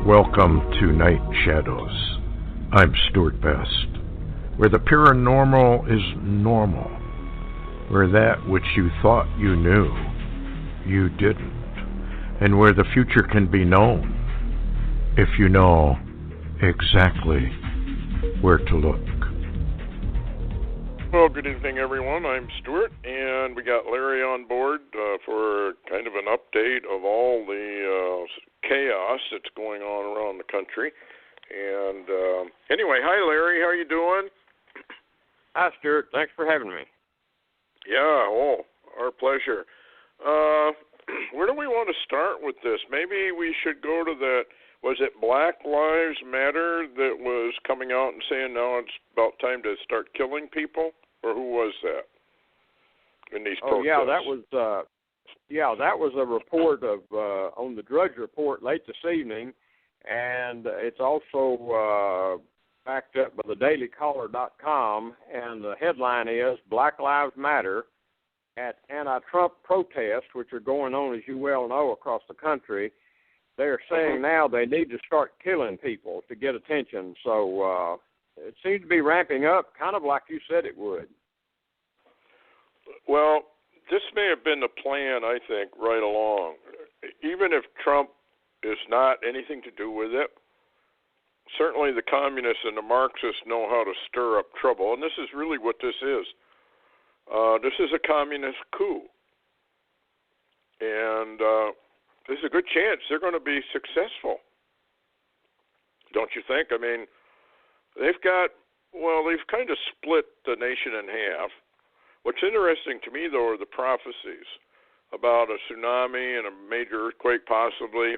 Welcome to Night Shadows. I'm Stuart Best, where the paranormal is normal, where that which you thought you knew, you didn't, and where the future can be known if you know exactly where to look. Well, good evening, everyone. I'm Stuart, and we got Larry on board for kind of an update of all the chaos that's going on around the country. And anyway, hi, Larry. How are you doing? Hi, Stuart. Thanks for having me. Yeah, our pleasure. Where do we want to start with this? Maybe we should go to that. Was it Black Lives Matter that was coming out and saying now it's about time to start killing people? Or who was that in these protests? That was a report of on the Drudge Report late this evening, and it's also backed up by the dailycaller.com, and the headline is Black Lives Matter at anti-Trump protests, which are going on, as you well know, across the country. They're saying now they need to start killing people to get attention. So it seems to be ramping up, kind of like you said it would. Well, this may have been the plan, I think, right along. Even if Trump is not anything to do with it, certainly the communists and the Marxists know how to stir up trouble, and this is really what this is. This is a communist coup. And there's a good chance they're going to be successful. Don't you think? I mean, they've kind of split the nation in half. What's interesting to me, though, are the prophecies about a tsunami and a major earthquake possibly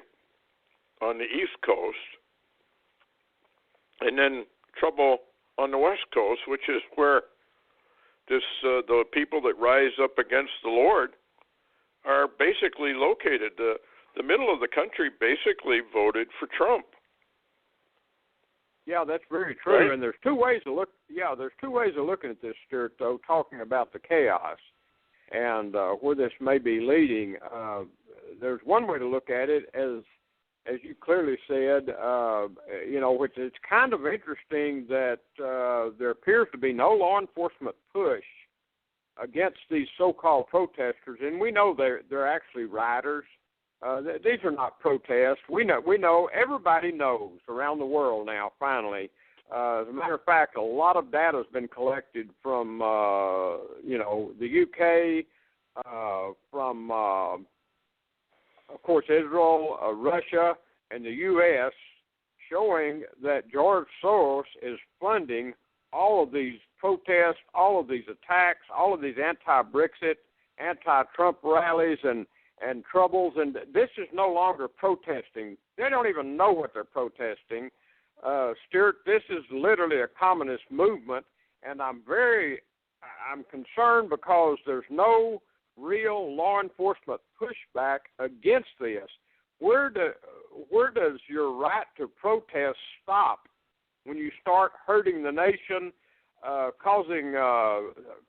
on the East Coast, and then trouble on the West Coast, which is where the people that rise up against the Lord are basically located. The middle of the country basically voted for Trump. Yeah, that's very true. Right? And there's two ways of looking at this, Stuart, though, talking about the chaos and where this may be leading. There's one way to look at it, as you clearly said, which is kind of interesting that there appears to be no law enforcement push against these so-called protesters, and we know they're actually rioters. These are not protests. We know. Everybody knows around the world now. Finally, as a matter of fact, a lot of data has been collected from the UK, from of course Israel, Russia, and the U.S., showing that George Soros is funding all of these protests, all of these attacks, all of these anti-Brexit, anti-Trump rallies, and troubles, and this is no longer protesting. They don't even know what they're protesting. Stuart, this is literally a communist movement, and I'm concerned because there's no real law enforcement pushback against this. Where does your right to protest stop when you start hurting the nation, causing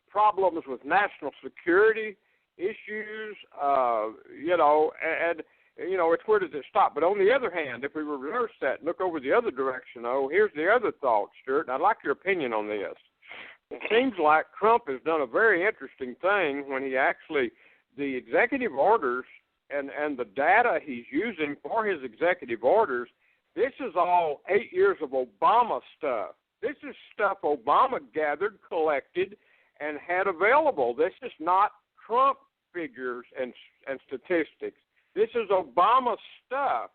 problems with national security issues, it's where does it stop? But on the other hand, if we reverse that and look over the other direction, here's the other thought, Stuart, and I'd like your opinion on this. It seems like Trump has done a very interesting thing when the executive orders and the data he's using for his executive orders, this is all 8 years of Obama stuff. This is stuff Obama gathered, collected, and had available. This is not Trump figures and statistics. This is Obama stuff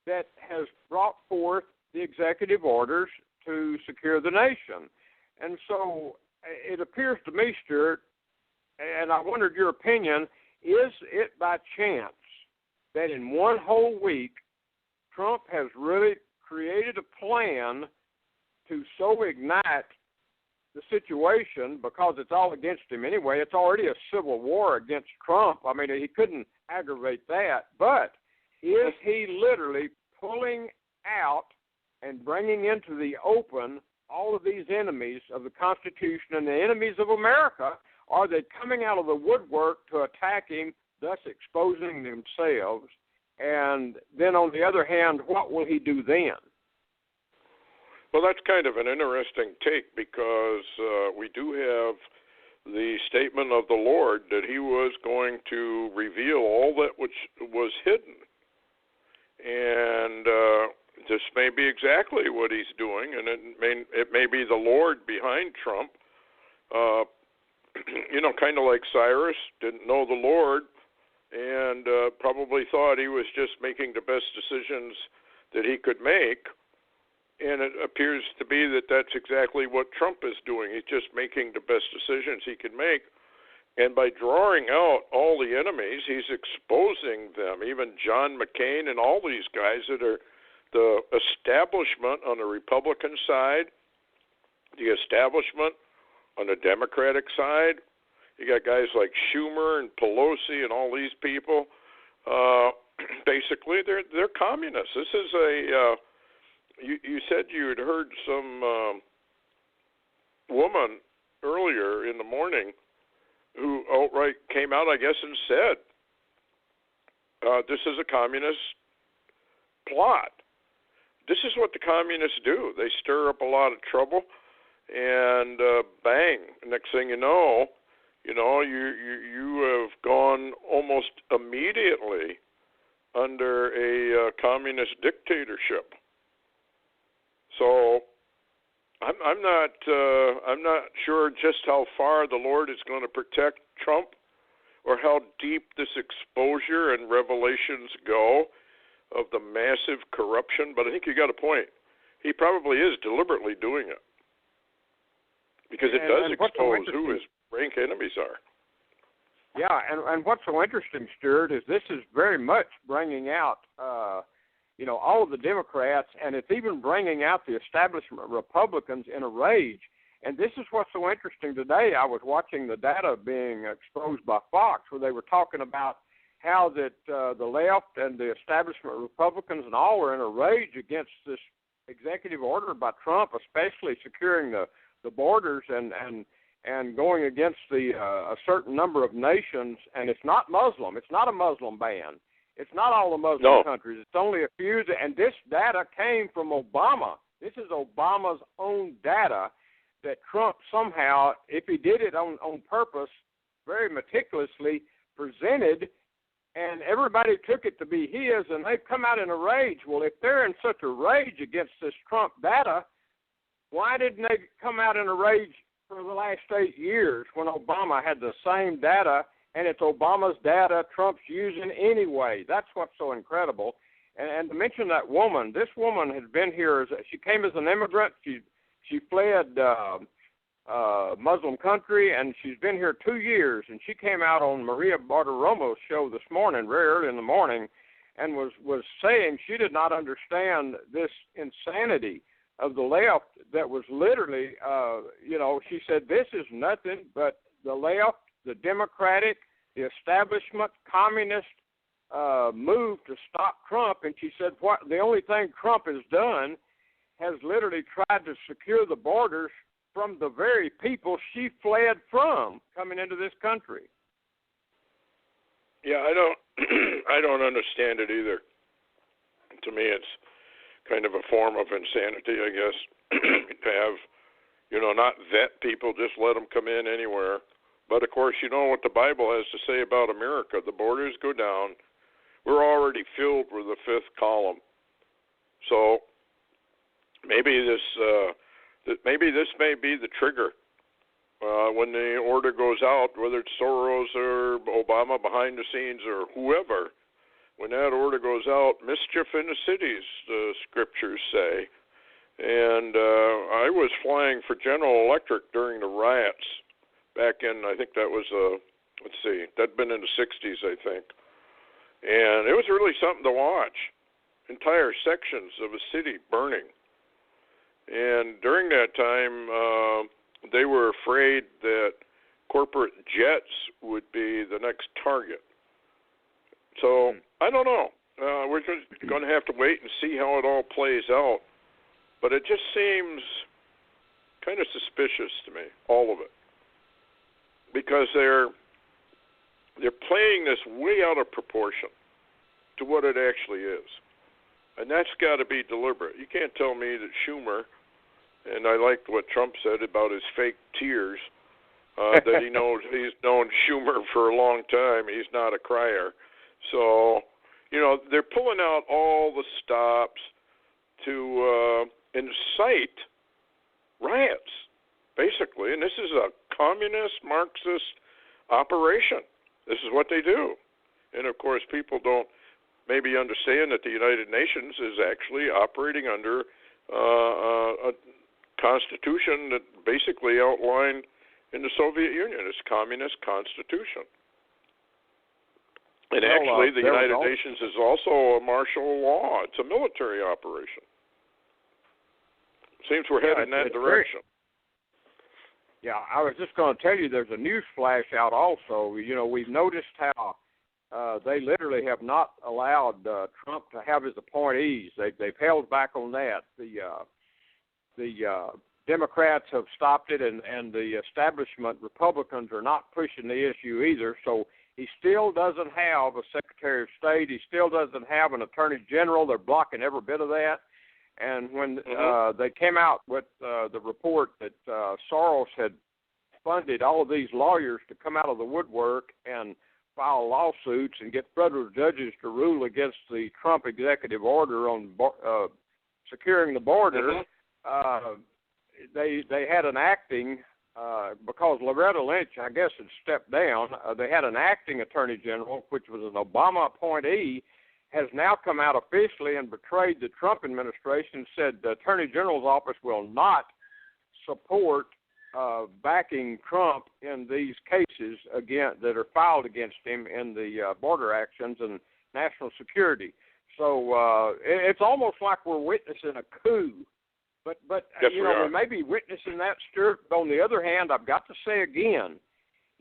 that has brought forth the executive orders to secure the nation. And so it appears to me, Stuart, and I wondered your opinion, is it by chance that in one whole week Trump has really created a plan to so ignite the situation, because it's all against him anyway? It's already a civil war against Trump. I mean, he couldn't aggravate that. But is he literally pulling out and bringing into the open all of these enemies of the Constitution and the enemies of America? Are they coming out of the woodwork to attack him, thus exposing themselves And then on the other hand, what will he do then? Well, that's kind of an interesting take, because we do have the statement of the Lord that he was going to reveal all that which was hidden. And this may be exactly what he's doing, and it may be the Lord behind Trump. Kind of like Cyrus, didn't know the Lord, and probably thought he was just making the best decisions that he could make. And it appears to be that that's exactly what Trump is doing. He's just making the best decisions he can make. And by drawing out all the enemies, he's exposing them, even John McCain and all these guys that are the establishment on the Republican side, the establishment on the Democratic side. You got guys like Schumer and Pelosi and all these people. Basically, they're communists. This is a... You said you had heard some woman earlier in the morning who outright came out, I guess, and said, this is a communist plot. This is what the communists do. They stir up a lot of trouble, and bang, next thing you know, you have gone almost immediately under a communist dictatorship. So I'm not sure just how far the Lord is going to protect Trump, or how deep this exposure and revelations go of the massive corruption. But I think you got a point. He probably is deliberately doing it, because it does expose who his rank enemies are. Yeah, and what's so interesting, Stuart, is this is very much bringing out all of the Democrats, and it's even bringing out the establishment Republicans in a rage. And this is what's so interesting today. I was watching the data being exposed by Fox, where they were talking about how that the left and the establishment Republicans and all are in a rage against this executive order by Trump, especially securing the borders and going against a certain number of nations. And it's not Muslim. It's not a Muslim ban. It's not all the Muslim countries. It's only a few. And this data came from Obama. This is Obama's own data that Trump somehow, if he did it on purpose, very meticulously presented, and everybody took it to be his, and they've come out in a rage. Well, if they're in such a rage against this Trump data, why didn't they come out in a rage for the last 8 years when Obama had the same data? And it's Obama's data Trump's using anyway. That's what's so incredible. And to mention that woman, this woman has been here. She came as an immigrant. She fled Muslim country, and she's been here 2 years. And she came out on Maria Bartiromo's show this morning, very early in the morning, and was saying she did not understand this insanity of the left that was literally, she said this is nothing but the left, the Democratic, the establishment, communist move to stop Trump. And she said the only thing Trump has done has literally tried to secure the borders from the very people she fled from coming into this country. Yeah, I don't understand it either. To me, it's kind of a form of insanity, I guess, to have, not vet people, just let them come in anywhere. But, of course, you know what the Bible has to say about America. The borders go down. We're already filled with the fifth column. So maybe this may be the trigger when the order goes out, whether it's Soros or Obama behind the scenes or whoever. When that order goes out, mischief in the cities, the scriptures say. And I was flying for General Electric during the riots back in, I think that was, that'd been in the 60s, I think. And it was really something to watch. Entire sections of a city burning. And during that time, they were afraid that corporate jets would be the next target. So, I don't know. We're just going to have to wait and see how it all plays out. But it just seems kind of suspicious to me, all of it. Because they're playing this way out of proportion. to what it actually is. And that's got to be deliberate. You can't tell me that Schumer, and I liked what Trump said about his fake tears, that he's known Schumer for a long time. He's not a crier. So, they're pulling out all the stops to incite riots, basically. And this is a communist, Marxist operation. This is what they do. And, of course, people don't maybe understand that the United Nations is actually operating under a constitution that basically outlined in the Soviet Union. It's communist constitution. And actually, the United Nations is also a martial law. It's a military operation. Seems we're headed in that direction. I was just going to tell you there's a news flash out also. We've noticed how they literally have not allowed Trump to have his appointees. They've held back on that. The Democrats have stopped it, and the establishment Republicans are not pushing the issue either. So he still doesn't have a Secretary of State. He still doesn't have an Attorney General. They're blocking every bit of that. And when they came out with the report that Soros had funded all of these lawyers to come out of the woodwork and file lawsuits and get federal judges to rule against the Trump executive order on securing the border, they had an acting, because Loretta Lynch, I guess, had stepped down, they had an acting attorney general, which was an Obama appointee, has now come out officially and betrayed the Trump administration, said the Attorney General's office will not support backing Trump in these cases again that are filed against him in the border actions and national security. So it's almost like we're witnessing a coup. But yes, we may be witnessing that, Stuart. But on the other hand, I've got to say again,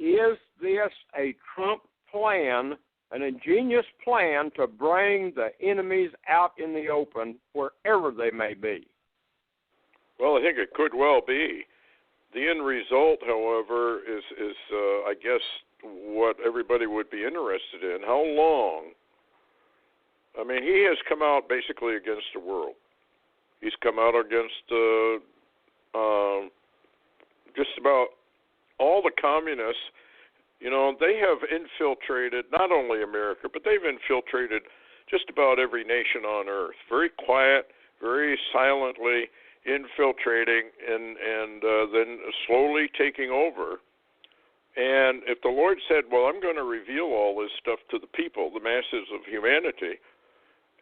is this a Trump plan, an ingenious plan to bring the enemies out in the open wherever they may be? Well, I think it could well be. The end result, however, is I guess, what everybody would be interested in. How long? I mean, he has come out basically against the world. He's come out against just about all the communists. They have infiltrated not only America, but they've infiltrated just about every nation on earth. Very quiet, very silently infiltrating and then slowly taking over. And if the Lord said, well, I'm going to reveal all this stuff to the people, the masses of humanity,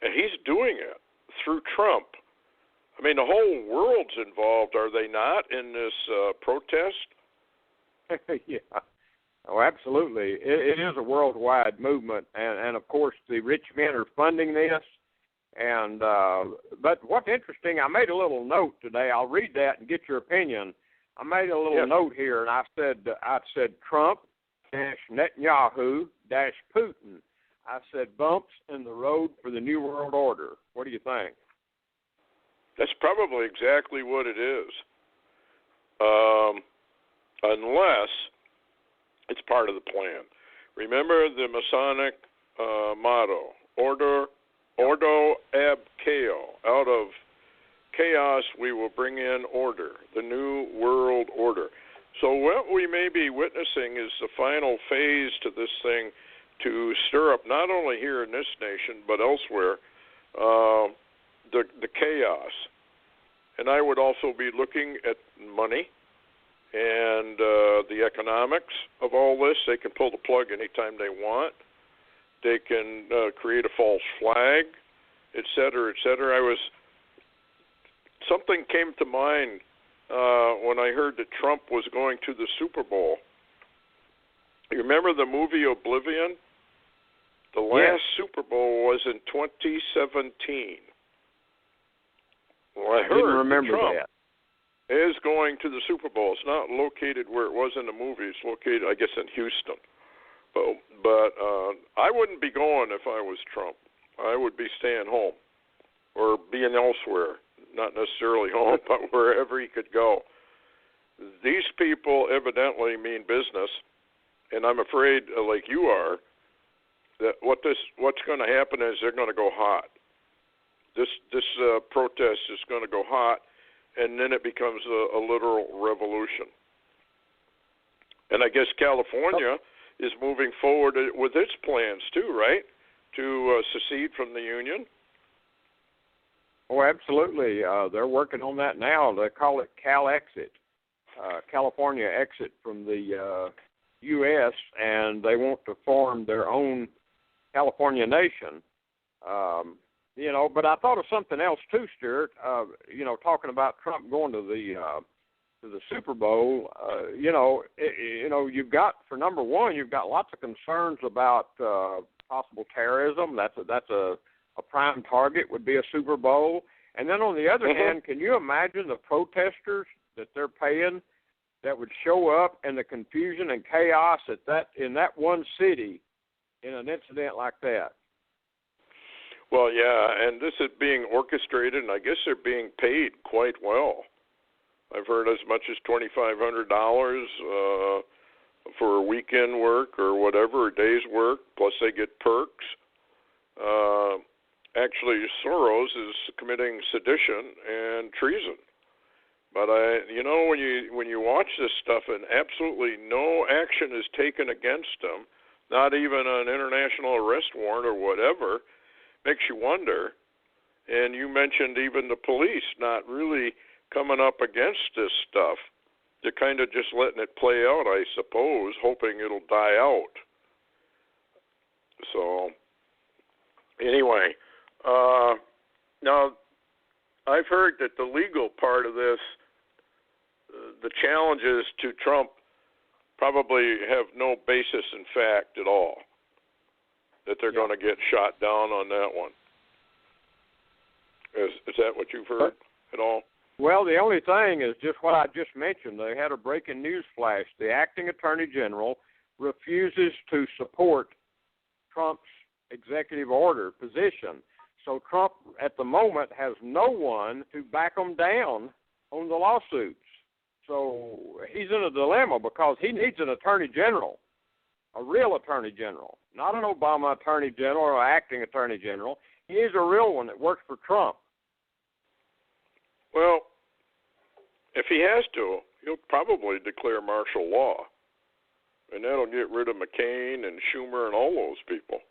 and he's doing it through Trump. I mean, the whole world's involved, are they not, in this protest? Yeah. Oh, absolutely. It is a worldwide movement, and of course the rich men are funding this. And but what's interesting, I made a little note today. I'll read that and get your opinion. I made a little note here, and I said Trump Netanyahu Putin. I said bumps in the road for the New World Order. What do you think? That's probably exactly what it is, unless it's part of the plan. Remember the Masonic motto, ordo ab chaos. Out of chaos we will bring in order, the new world order. So what we may be witnessing is the final phase to this thing to stir up, not only here in this nation, but elsewhere, the chaos. And I would also be looking at money and the economics of all this. They can pull the plug anytime they want. They can create a false flag, et cetera, et cetera. Something came to mind when I heard that Trump was going to the Super Bowl. You remember the movie Oblivion? The last Super Bowl was in 2017. Well, I didn't remember Trump that. Is going to the Super Bowl. It's not located where it was in the movie. It's located, I guess, in Houston. But I wouldn't be going if I was Trump. I would be staying home or being elsewhere, not necessarily home, but wherever he could go. These people evidently mean business, and I'm afraid, like you are, that what's going to happen is they're going to go hot. This protest is going to go hot, and then it becomes a literal revolution. And I guess California is moving forward with its plans too, right? To secede from the Union. Oh, absolutely. They're working on that now. They call it Cal-Exit, California exit from the U.S., and they want to form their own California nation. But I thought of something else too, Stuart. Talking about Trump going to the Super Bowl. You've got, for number one, you've got lots of concerns about possible terrorism. That's a prime target would be a Super Bowl. And then on the other hand, can you imagine the protesters that they're paying that would show up and the confusion and chaos in that one city in an incident like that? Well, yeah, and this is being orchestrated, and I guess they're being paid quite well. I've heard as much as $2,500 for weekend work or whatever, a day's work, plus they get perks. Actually, Soros is committing sedition and treason. But when you watch this stuff and absolutely no action is taken against them, not even an international arrest warrant or whatever, makes you wonder. And you mentioned even the police not really coming up against this stuff. They're kind of just letting it play out, I suppose, hoping it'll die out. So, anyway, now I've heard that the legal part of this, the challenges to Trump probably have no basis in fact at all, that they're going to get shot down on that one. Is that what you've heard at all? Well, the only thing is just what I just mentioned. They had a breaking news flash. The acting attorney general refuses to support Trump's executive order position. So Trump, at the moment, has no one to back him down on the lawsuits. So he's in a dilemma because he needs an attorney general, a real attorney general, not an Obama attorney general or acting attorney general. He needs a real one that works for Trump. Well, if he has to, he'll probably declare martial law, and that'll get rid of McCain and Schumer and all those people.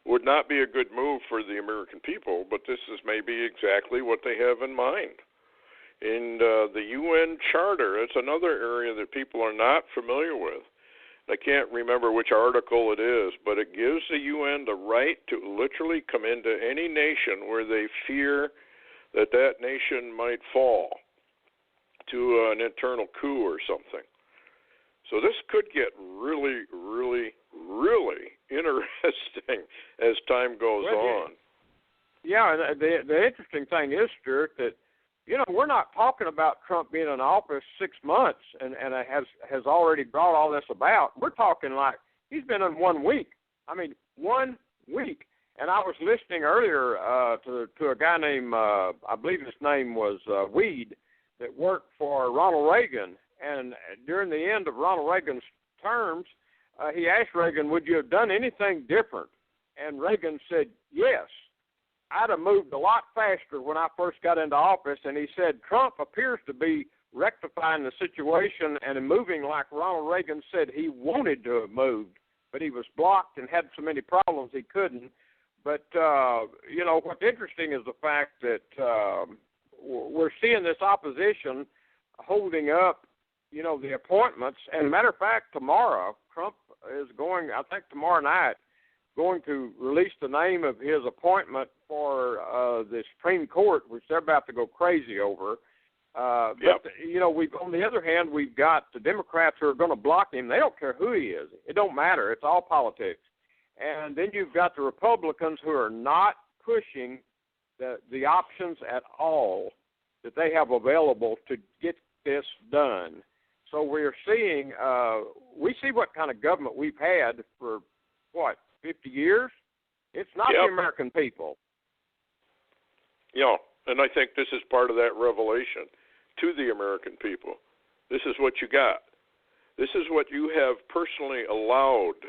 Would not be a good move for the American people, but this is maybe exactly what they have in mind. In the UN Charter, it's another area that people are not familiar with. I can't remember which article it is, but it gives the UN the right to literally come into any nation where they fear that nation might fall to an internal coup or something. So this could get really, really, really interesting as time goes on. Yeah, and the interesting thing is, Stuart, that we're not talking about Trump being in office 6 months and has already brought all this about. We're talking like he's been in 1 week. I mean, 1 week. And I was listening earlier to a guy named, I believe his name was Weed, that worked for Ronald Reagan. And during the end of Ronald Reagan's terms, he asked Reagan, would you have done anything different? And Reagan said, yes. I'd have moved a lot faster when I first got into office. And he said, Trump appears to be rectifying the situation and moving like Ronald Reagan said he wanted to have moved, but he was blocked and had so many problems he couldn't. But, what's interesting is the fact that we're seeing this opposition holding up, the appointments. And matter of fact, tomorrow, Trump is going, I think tomorrow night, going to release the name of his appointment for the Supreme Court, which they're about to go crazy over. But, on the other hand, we've got the Democrats who are going to block him. They don't care who he is. It don't matter. It's all politics. And then you've got the Republicans who are not pushing the options at all that they have available to get this done. So we're seeing, we see what kind of government we've had for, 50 years? It's not the American people. Yeah, and I think this is part of that revelation to the American people. This is what you got. This is what you have personally allowed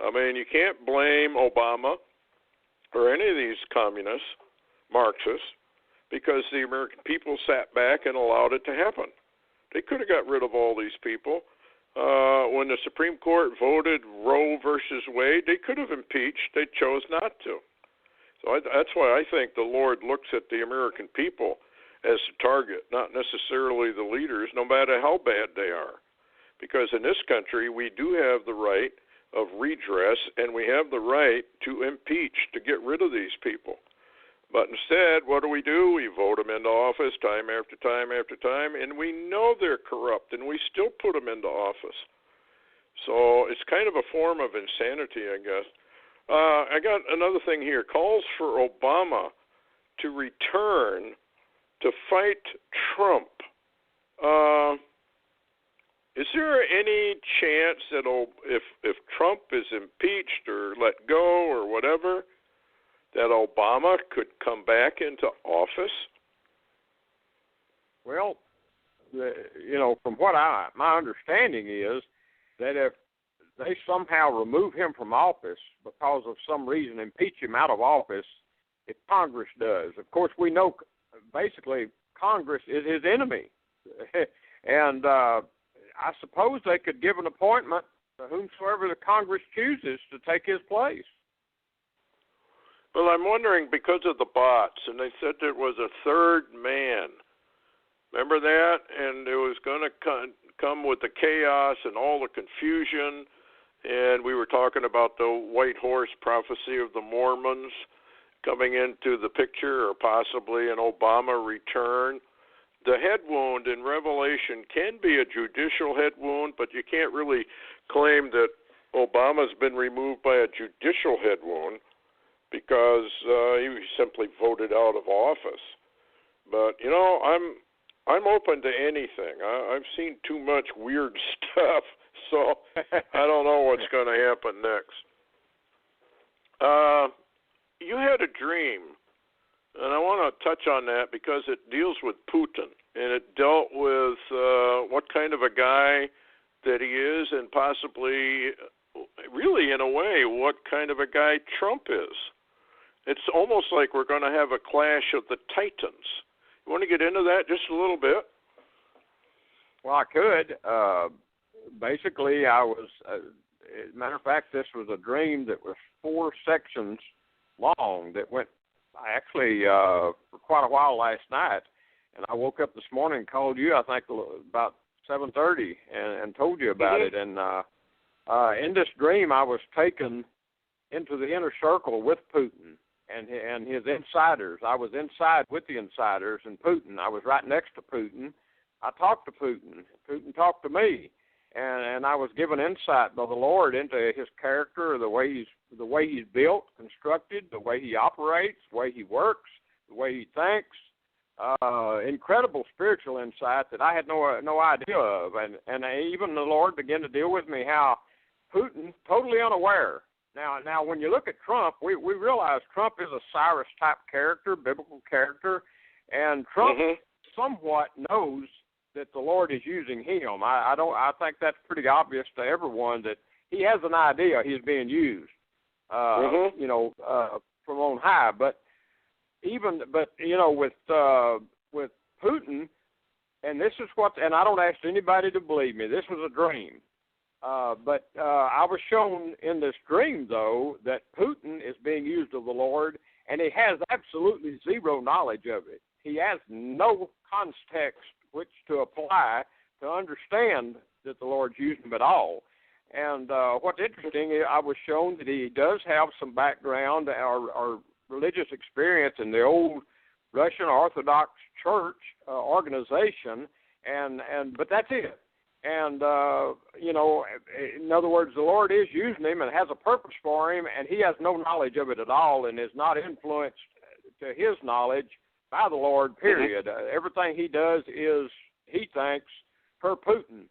I mean, you can't blame Obama or any of these communists, Marxists, because the American people sat back and allowed it to happen. They could have got rid of all these people. When the Supreme Court voted Roe versus Wade, they could have impeached. They chose not to. So that's why I think the Lord looks at the American people as the target, not necessarily the leaders, no matter how bad they are. Because in this country, we do have the right of redress, and we have the right to impeach, to get rid of these people. But instead, what do? We vote them into office time after time after time, and we know they're corrupt, and we still put them into office. So it's kind of a form of insanity, I guess. I got another thing here. Calls for Obama to return to fight Trump. Is there any chance that if Trump is impeached or let go or whatever, that Obama could come back into office? Well, from what my understanding is that if they somehow remove him from office because of some reason, impeach him out of office, if Congress does. Of course, we know basically Congress is his enemy. And I suppose they could give an appointment to whomsoever the Congress chooses to take his place. Well, I'm wondering, because of the bots, and they said there was a third man. Remember that? And it was going to come with the chaos and all the confusion. And we were talking about the white horse prophecy of the Mormons coming into the picture, or possibly an Obama return. The head wound in Revelation can be a judicial head wound, but you can't really claim that Obama's been removed by a judicial head wound, because he simply voted out of office. But I'm open to anything. I've seen too much weird stuff, so I don't know what's going to happen next. You had a dream, and I want to touch on that because it deals with Putin, and it dealt with what kind of a guy that he is, and possibly, really in a way, what kind of a guy Trump is. It's almost like we're going to have a clash of the titans. You want to get into that just a little bit? Well, I could. Basically, I was, as a matter of fact, this was a dream that was 4 sections long that went actually for quite a while last night. And I woke up this morning and called you, I think, about 7:30 and told you about it. And in this dream, I was taken into the inner circle with Putin and his insiders. I was inside with the insiders and Putin. I was right next to Putin. I talked to Putin. Putin talked to me, and I was given insight by the Lord into his character, the way he's built, constructed, the way he operates, the way he works, the way he thinks. Incredible spiritual insight that I had no idea of, and even the Lord began to deal with me how Putin totally unaware. Now, when you look at Trump, we realize Trump is a Cyrus-type character, biblical character, and Trump somewhat knows that the Lord is using him. I think that's pretty obvious to everyone that he has an idea he's being used, from on high. But with Putin, and this is and I don't ask anybody to believe me. This was a dream. But I was shown in this dream, though, that Putin is being used of the Lord, and he has absolutely zero knowledge of it. He has no context which to apply to understand that the Lord's using him at all. And what's interesting, I was shown that he does have some background or religious experience in the old Russian Orthodox Church organization, but that's it. And, in other words, the Lord is using him and has a purpose for him, and he has no knowledge of it at all and is not influenced to his knowledge by the Lord, period. Everything he does is, he thinks, per Putin.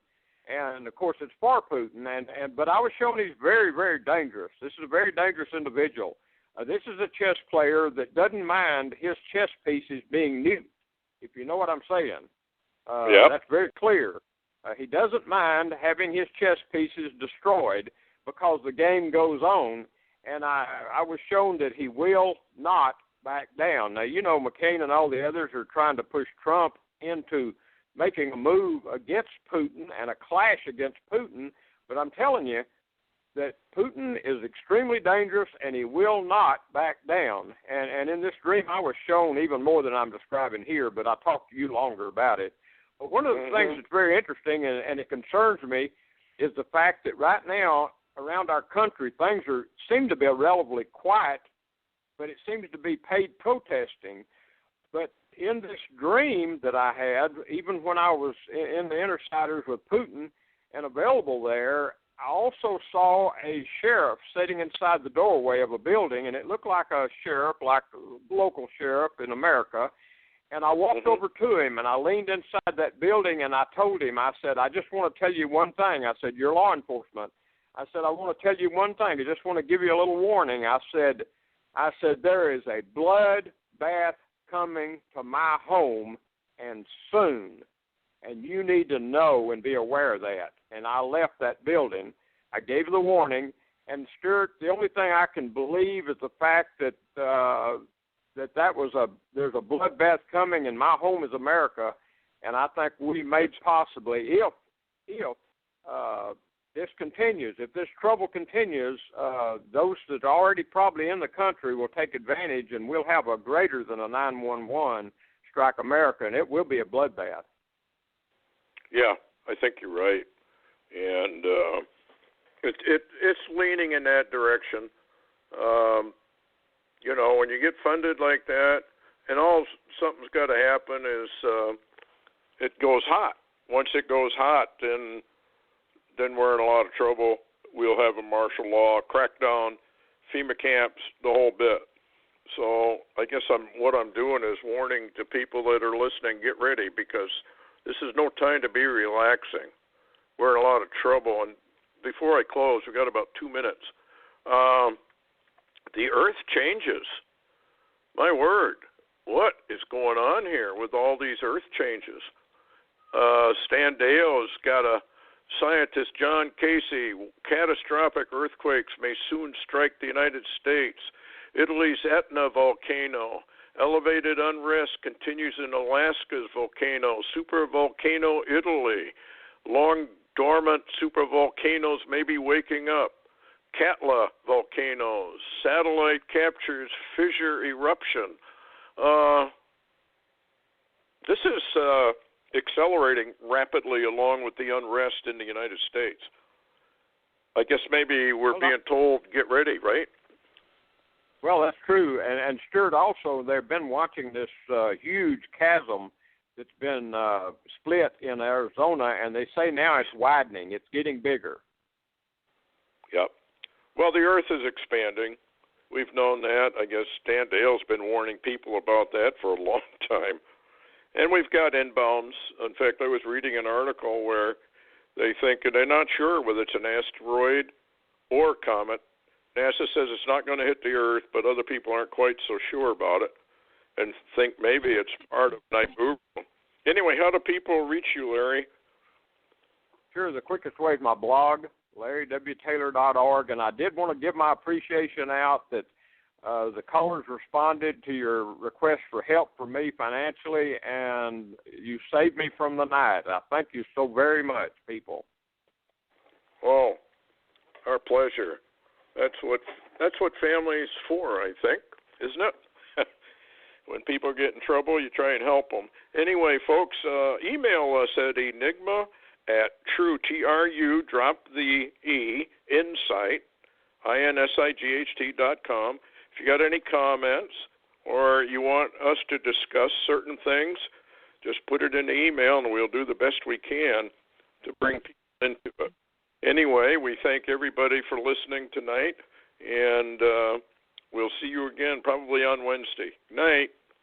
And, of course, it's for Putin. But I was shown he's very, very dangerous. This is a very dangerous individual. This is a chess player that doesn't mind his chess pieces being nuked, if you know what I'm saying. That's very clear. He doesn't mind having his chess pieces destroyed, because the game goes on, and I was shown that he will not back down. Now, you know, McCain and all the others are trying to push Trump into making a move against Putin and a clash against Putin, but I'm telling you that Putin is extremely dangerous, and he will not back down. And in this dream, I was shown even more than I'm describing here, but I'll talk to you longer about it. But one of the things that's very interesting, and it concerns me, is the fact that right now around our country, things seem to be relatively quiet, but it seems to be paid protesting. But in this dream that I had, even when I was in the Insiders with Putin and available there, I also saw a sheriff sitting inside the doorway of a building, and it looked like a sheriff, like a local sheriff in America. And I walked over to him, and I leaned inside that building, and I told him, I said, I just want to tell you one thing. I said, you're law enforcement. I said, I want to tell you one thing. I just want to give you a little warning. I said, there is a bloodbath coming to my home, and soon. And you need to know and be aware of that. And I left that building. I gave the warning. And Stuart, the only thing I can believe is the fact that there's a bloodbath coming, and my home is America. And I think we may possibly, if this continues, if this trouble continues, those that are already probably in the country will take advantage, and we'll have a greater than a 911 strike America, and it will be a bloodbath. Yeah, I think you're right, and it's leaning in that direction. You know, when you get funded like that, and something's got to happen is it goes hot. Once it goes hot, then we're in a lot of trouble. We'll have a martial law, crackdown, FEMA camps, the whole bit. So I guess what I'm doing is warning to people that are listening, get ready, because this is no time to be relaxing. We're in a lot of trouble. And before I close, we've got about 2 minutes. The earth changes. My word, what is going on here with all these earth changes? Stan Deo's got a scientist, John Casey, catastrophic earthquakes may soon strike the United States. Italy's Etna volcano. Elevated unrest continues in Alaska's volcano. Supervolcano Italy. Long dormant supervolcanoes may be waking up. Katla volcanoes. Satellite captures fissure eruption. This is accelerating rapidly along with the unrest in the United States. I guess maybe we're being told, get ready, right? Well, that's true. And Stuart, also, they've been watching this huge chasm that's been split in Arizona, and they say now it's widening. It's getting bigger. Yep. Well, the earth is expanding. We've known that. I guess Stan Dale's been warning people about that for a long time. And we've got inbounds. In fact, I was reading an article where they think they're not sure whether it's an asteroid or comet. NASA says it's not going to hit the Earth, but other people aren't quite so sure about it and think maybe it's part of Nibiru. Anyway, how do people reach you, Larry? Sure, the quickest way is my blog, LarryWTaylor.org, and I did want to give my appreciation out that the callers responded to your request for help from me financially, and you saved me from the night. I thank you so very much, people. Oh, our pleasure. That's what family's for, I think, isn't it? When people get in trouble, you try and help them. Anyway, folks, email us at enigma@true, TRU, drop the E, insight, INSIGHT.com. If you got any comments or you want us to discuss certain things, just put it in the email and we'll do the best we can to bring people into it. Anyway, we thank everybody for listening tonight, and we'll see you again probably on Wednesday. Good night.